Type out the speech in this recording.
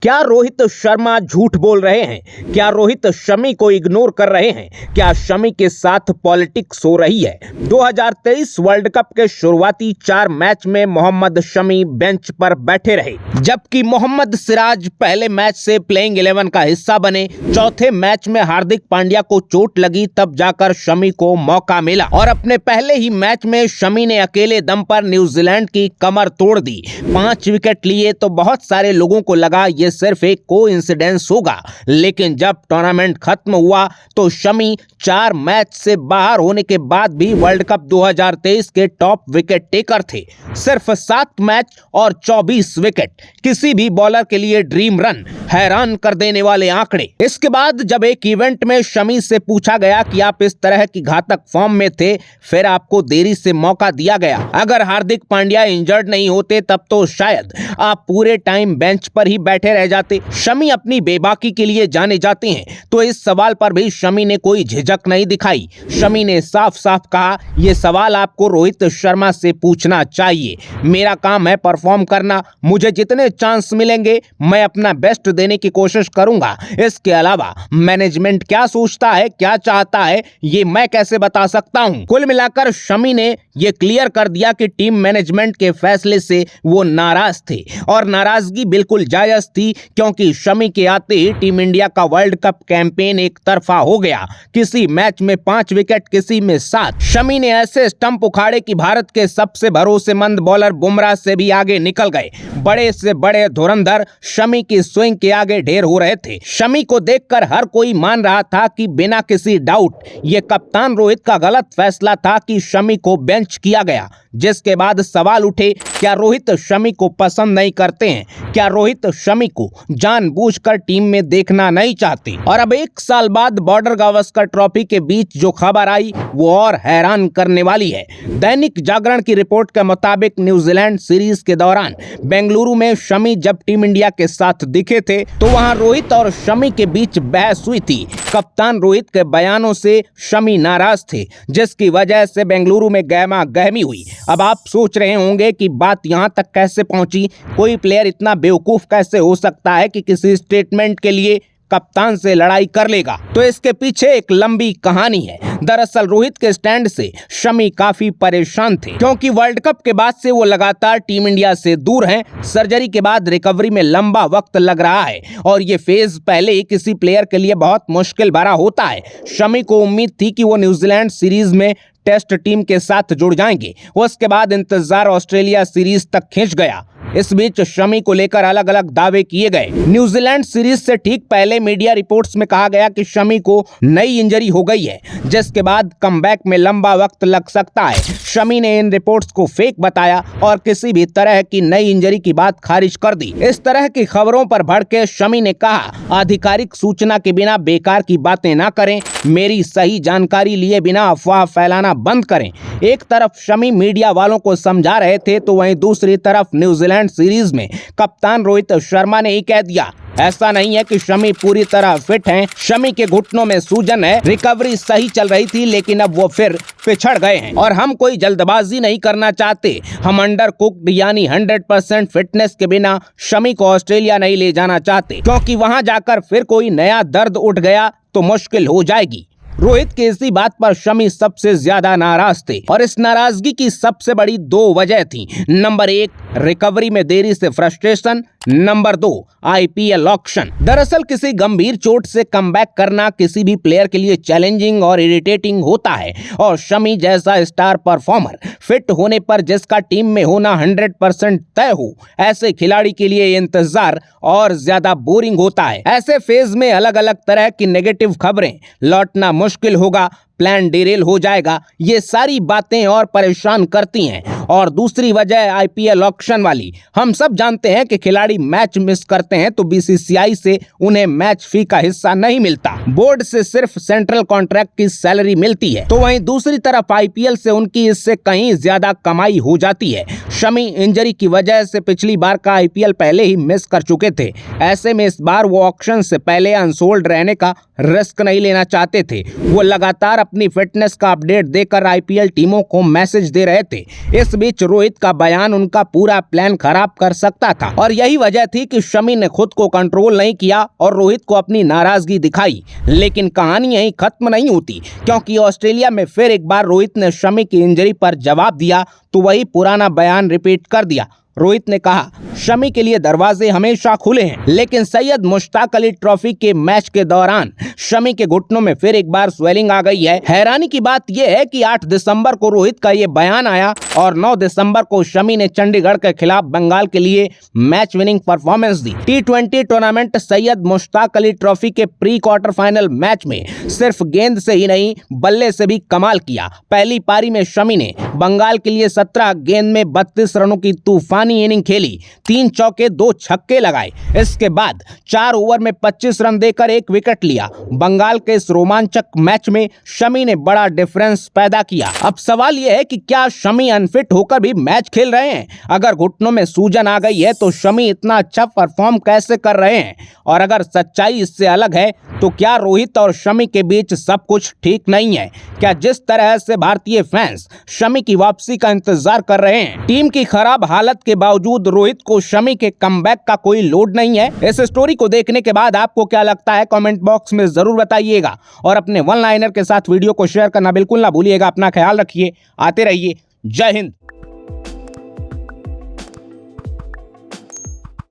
क्या रोहित शर्मा झूठ बोल रहे हैं? क्या रोहित शमी को इग्नोर कर रहे हैं? क्या शमी के साथ पॉलिटिक्स हो रही है? 2023 वर्ल्ड कप के शुरुआती 4 मैच में मोहम्मद शमी बेंच पर बैठे रहे, जबकि मोहम्मद सिराज पहले मैच से प्लेइंग 11 का हिस्सा बने। चौथे मैच में हार्दिक पांड्या को चोट लगी, तब जाकर शमी को मौका मिला और अपने पहले ही मैच में शमी ने अकेले दम पर न्यूजीलैंड की कमर तोड़ दी। 5 विकेट लिए तो बहुत सारे लोगों को लगा ये सिर्फ एक कोइंसिडेंस होगा, लेकिन जब टूर्नामेंट खत्म हुआ तो शमी 4 मैच से बाहर होने के बाद भी वर्ल्ड कप 2023 के टॉप विकेट टेकर थे। सिर्फ 7 मैच और 24 विकेट, किसी भी बॉलर के लिए ड्रीम रन, हैरान कर देने वाले आंकड़े। इसके बाद जब एक इवेंट में शमी से पूछा गया कि आप इस तरह की घातक फॉर्म में थे, फिर आपको देरी से मौका दिया गया। अगर हार्दिक पांड्या इंजर्ड नहीं होते तब तो शायद आप पूरे टाइम बेंच पर ही बैठे रह जाते। शमी अपनी बेबाकी के लिए जाने जाते हैं, तो इस सवाल पर भी शमी ने कोई झिझक नहीं दिखाई। शमी ने साफ साफ कहा, यह सवाल आपको रोहित शर्मा से पूछना चाहिए। मेरा काम है परफॉर्म करना, मुझे जितने चांस मिलेंगे मैं अपना बेस्ट देने की कोशिश करूंगा। इसके अलावा मैनेजमेंट क्या सोचता है, क्या चाहता है, ये मैं कैसे बता सकता हूं। कुल मिलाकर शमी ने यह क्लियर कर दिया कि टीम मैनेजमेंट के फैसले से वो नाराज थे और नाराजगी बिल्कुल जायज थी, क्योंकि शमी के आते ही टीम इंडिया का वर्ल्ड कप कैंपेन एक तरफा हो गया। किसी मैच में 5 विकेट, किसी में 7। शमी ने ऐसे स्टंप उखाड़े कि भारत के सबसे भरोसेमंद बॉलर बुमराह से भी आगे निकल गए। बड़े से बड़े धुरंधर शमी की स्विंग के आगे ढेर हो रहे थे। शमी को देखकर हर कोई मान रहा था कि बिना किसी डाउट ये कप्तान रोहित का गलत फैसला था कि शमी को बेंच किया गया। जिसके बाद सवाल उठे, क्या रोहित शमी को पसंद नहीं करते हैं? क्या रोहित शमी को जानबूझकर टीम में देखना नहीं चाहते? और अब 1 साल बाद बॉर्डर गावस्कर ट्रॉफी के बीच जो खबर आई वो और हैरान करने वाली है। दैनिक जागरण की रिपोर्ट के मुताबिक न्यूजीलैंड सीरीज के दौरान बेंगलुरु में शमी जब टीम इंडिया के साथ दिखे थे तो वहां रोहित और शमी के बीच बहस हुई थी। कप्तान रोहित के बयानों से शमी नाराज थे, जिसकी वजह से बेंगलुरु में गहमा गहमी हुई। अब आप सोच रहे होंगे कि बात यहां तक कैसे पहुंची, कोई प्लेयर इतना बेवकूफ कैसे हो सकता है कि किसी स्टेटमेंट के लिए कप्तान से लड़ाई कर लेगा। तो इसके पीछे एक लंबी कहानी है। दरअसल रोहित के स्टैंड से शमी काफी परेशान थे, क्योंकि वर्ल्ड कप के बाद से वो लगातार टीम इंडिया से दूर हैं। सर्जरी के बाद रिकवरी में लंबा वक्त लग रहा है और ये फेज पहले ही किसी प्लेयर के लिए बहुत मुश्किल भरा होता है। शमी को उम्मीद थी कि वो न्यूजीलैंड सीरीज में टेस्ट टीम के साथ जुड़ जाएंगे। उसके बाद इंतजार ऑस्ट्रेलिया सीरीज तक खिंच गया। इस बीच शमी को लेकर अलग अलग दावे किए गए। न्यूजीलैंड सीरीज से ठीक पहले मीडिया रिपोर्ट्स में कहा गया कि शमी को नई इंजरी हो गई है, जिसके बाद कमबैक में लंबा वक्त लग सकता है। शमी ने इन रिपोर्ट्स को फेक बताया और किसी भी तरह की नई इंजरी की बात खारिज कर दी। इस तरह की खबरों पर भड़के शमी ने कहा, आधिकारिक सूचना के बिना बेकार की बातें ना करें, मेरी सही जानकारी लिए बिना अफवाह फैलाना बंद करें। एक तरफ शमी मीडिया वालों को समझा रहे थे, तो वहीं दूसरी तरफ न्यूजीलैंड सीरीज में कप्तान रोहित शर्मा ने ही कह दिया, ऐसा नहीं है कि शमी पूरी तरह फिट हैं। शमी के घुटनों में सूजन है, रिकवरी सही चल रही थी, लेकिन अब वो फिर पिछड़ गए हैं और हम कोई जल्दबाजी नहीं करना चाहते। हम अंडर कुक्ड यानी 100% फिटनेस के बिना शमी को ऑस्ट्रेलिया नहीं ले जाना चाहते, क्योंकि वहां जाकर फिर कोई नया दर्द उठ गया तो मुश्किल हो जाएगी। रोहित की इसी बात पर शमी सबसे ज्यादा नाराज थे और इस नाराजगी की सबसे बड़ी 2 वजह थी। नंबर 1, रिकवरी में देरी से फ्रस्ट्रेशन। Number 2, IPL auction. दरअसल किसी गंभीर चोट से कमबैक करना किसी भी प्लेयर के लिए चैलेंजिंग और इरिटेटिंग होता है, और शमी जैसा स्टार परफॉर्मर फिट होने पर जिसका टीम में होना 100% तय हो, ऐसे खिलाड़ी के लिए इंतजार और ज्यादा बोरिंग होता है। ऐसे फेज में अलग अलग तरह की नेगेटिव खबरें, लौटना मुश्किल होगा, प्लान डिरेल हो जाएगा, ये सारी बातें और परेशान करती हैं। और दूसरी वजह आईपीएल ऑक्शन वाली। हम सब जानते हैं कि खिलाड़ी मैच मिस करते हैं तो बीसीसीआई से उन्हें मैच फी का हिस्सा नहीं मिलता, बोर्ड से सिर्फ सेंट्रल कॉन्ट्रैक्ट की सैलरी मिलती है। तो वहीं दूसरी तरफ आईपीएल से उनकी इससे कहीं ज्यादा कमाई हो जाती है। शमी इंजरी की वजह से पिछली बार का आईपीएल पहले ही मिस कर चुके थे। ऐसे में इस बार वो ऑक्शन से पहले अनसोल्ड रहने का रिस्क नहीं लेना चाहते थे। वो लगातार अपनी फिटनेस का अपडेट देकर आईपीएल टीमों को मैसेज दे रहे थे। इस बीच रोहित का बयान उनका पूरा प्लान खराब कर सकता था और यही वजह थी कि शमी ने खुद को कंट्रोल नहीं किया और रोहित को अपनी नाराजगी दिखाई। लेकिन कहानी यहीं खत्म नहीं होती, क्योंकि ऑस्ट्रेलिया में फिर एक बार रोहित ने शमी की इंजरी पर जवाब दिया तो वही पुराना बयान रिपीट कर दिया। रोहित ने कहा, शमी के लिए दरवाजे हमेशा खुले हैं, लेकिन सैयद मुश्ताक अली ट्रॉफी के मैच के दौरान शमी के घुटनों में फिर एक बार स्वेलिंग आ गई है। हैरानी की बात यह है कि 8 दिसंबर को रोहित का ये बयान आया और 9 दिसंबर को शमी ने चंडीगढ़ के खिलाफ बंगाल के लिए मैच विनिंग परफॉर्मेंस दी। T20 tournament Syed Mushtaq Ali trophy के प्री क्वार्टर फाइनल मैच में सिर्फ गेंद से ही नहीं बल्ले से भी कमाल किया। पहली पारी में शमी ने बंगाल के लिए 17 गेंद में 32 रनों की तूफानी इनिंग खेली, 3 चौके 2 छक्के लगाए। इसके बाद 4 ओवर में 25 रन देकर 1 विकेट लिया। बंगाल के इस रोमांचक मैच में शमी ने बड़ा डिफरेंस पैदा किया। अब सवाल यह है कि क्या शमी अनफिट होकर भी मैच खेल रहे हैं? अगर घुटनों में सूजन आ गई है तो शमी इतना अच्छा परफॉर्म कैसे कर रहे हैं? और अगर सच्चाई इससे अलग है तो क्या रोहित और शमी के बीच सब कुछ ठीक नहीं है? क्या जिस तरह से भारतीय फैंस शमी की वापसी का इंतजार कर रहे हैं, टीम की खराब हालत के बावजूद रोहित को शमी के कमबैक का कोई लोड नहीं है? इस स्टोरी को देखने के बाद आपको क्या लगता है, कमेंट बॉक्स में जरूर बताइएगा और अपने वन लाइनर के साथ वीडियो को शेयर करना बिल्कुल ना भूलिएगा। अपना ख्याल रखिए, आते रहिए। जय हिंद।